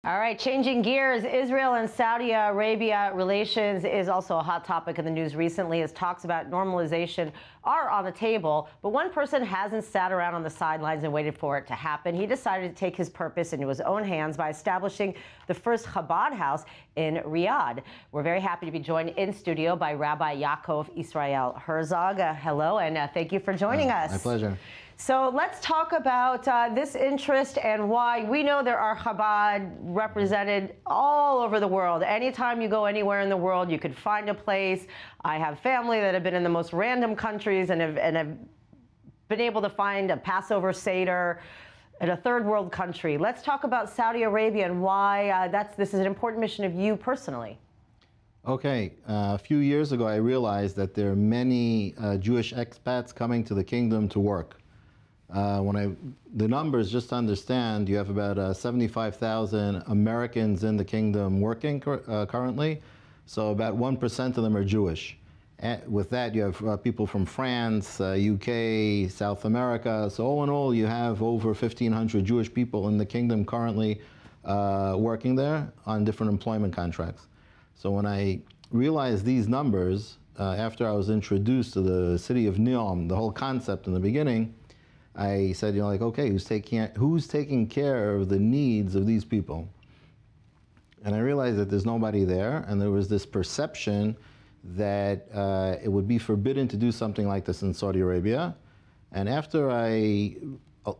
All right, changing gears, Israel and Saudi Arabia relations is also a hot topic in the news recently as talks about normalization are on the table. But one person hasn't sat around on the sidelines and waited for it to happen. He decided to take his purpose into his own hands by establishing the first Chabad house in Riyadh. We're very happy to be joined in studio by Rabbi Yaakov Israel Herzog. Hello, and thank you for joining us. My pleasure. So let's talk about this interest and why. We know there are Chabad represented all over the world. Anytime you go anywhere in the world, you could find a place. I have family that have been in the most random countries and have been able to find a Passover Seder in a third world country. Let's talk about Saudi Arabia and why this is an important mission of you personally. Okay, a few years ago I realized that there are many Jewish expats coming to the kingdom to work. The numbers, just to understand, you have about 75,000 Americans in the kingdom working currently, so about 1% of them are Jewish. With that, you have people from France, UK, South America, so all in all, you have over 1,500 Jewish people in the kingdom currently working there on different employment contracts. So when I realized these numbers, after I was introduced to the city of Neom, the whole concept in the beginning, I said, okay, who's taking care of the needs of these people? And I realized that there's nobody there, and there was this perception that it would be forbidden to do something like this in Saudi Arabia. And after I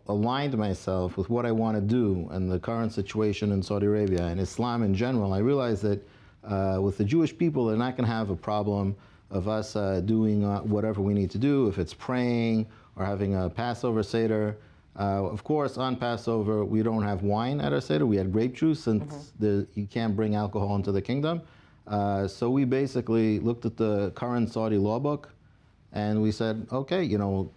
aligned myself with what I want to do and the current situation in Saudi Arabia and Islam in general, I realized that with the Jewish people, they're not going to have a problem of us doing whatever we need to do, if it's praying or having a Passover Seder. Of course, on Passover, we don't have wine at our Seder. We had grape juice, since you can't bring alcohol into the kingdom. So we basically looked at the current Saudi law book, and we said, okay,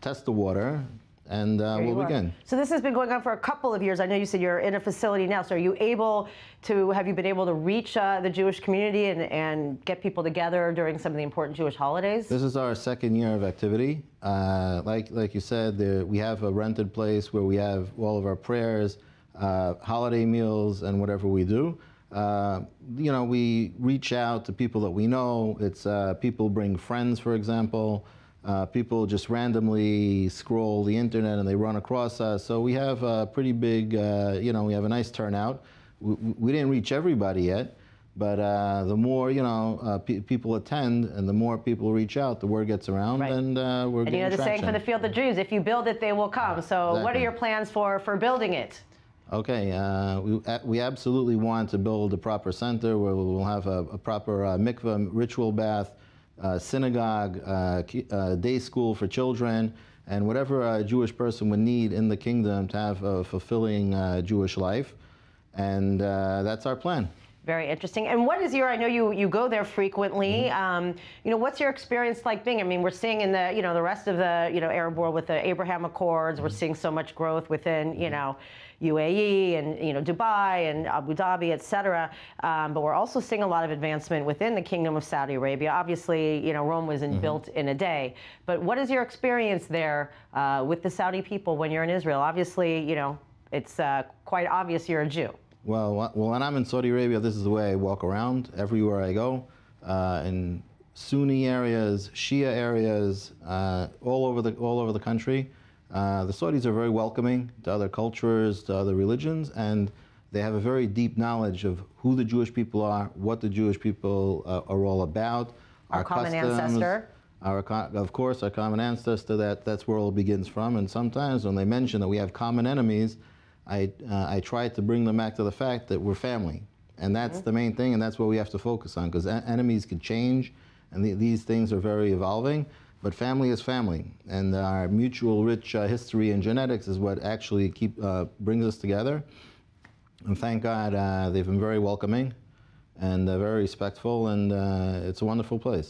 test the water, and we'll begin. So this has been going on for a couple of years. I know you said you're in a facility now. So have you been able to reach the Jewish community and get people together during some of the important Jewish holidays? This is our second year of activity. Like you said, we have a rented place where we have all of our prayers, holiday meals, and whatever we do. We reach out to people that we know. It's people bring friends, for example. People just randomly scroll the internet and they run across us. So we have a pretty big, we have a nice turnout. We didn't reach everybody yet, but the more, people attend and the more people reach out, the word gets around, right. And we're getting the traction. saying for the field of dreams, if you build it, they will come. So exactly. What are your plans for building it? Okay, we absolutely want to build a proper center where we'll have a proper mikveh, ritual bath, synagogue, day school for children, and whatever a Jewish person would need in the kingdom to have a fulfilling Jewish life. And that's our plan. Very interesting. And what is I know you go there frequently. What's your experience like being? I mean, we're seeing in the, the rest of the, Arab world with the Abraham Accords, we're seeing so much growth within, UAE and, Dubai and Abu Dhabi, et cetera. But we're also seeing a lot of advancement within the Kingdom of Saudi Arabia. Obviously, Rome wasn't built in a day. But what is your experience there with the Saudi people when you're in Israel? Obviously, it's quite obvious you're a Jew. Well, when I'm in Saudi Arabia, this is the way I walk around everywhere I go. In Sunni areas, Shia areas, all over the country. The Saudis are very welcoming to other cultures, to other religions, and they have a very deep knowledge of who the Jewish people are, what the Jewish people are all about, our common ancestor. Of course, our common ancestor. That's where it all begins from. And sometimes when they mention that we have common enemies, I try to bring them back to the fact that we're family. And that's the main thing, and that's what we have to focus on, because enemies could change, and these things are very evolving, but family is family. And our mutual rich history and genetics is what actually brings us together. And thank God they've been very welcoming and very respectful, and it's a wonderful place.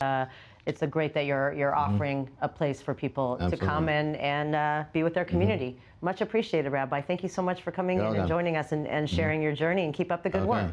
It's great that you're offering a place for people to come and be with their community. Much appreciated, Rabbi. Thank you so much for coming in and joining us and sharing your journey, and keep up the good work.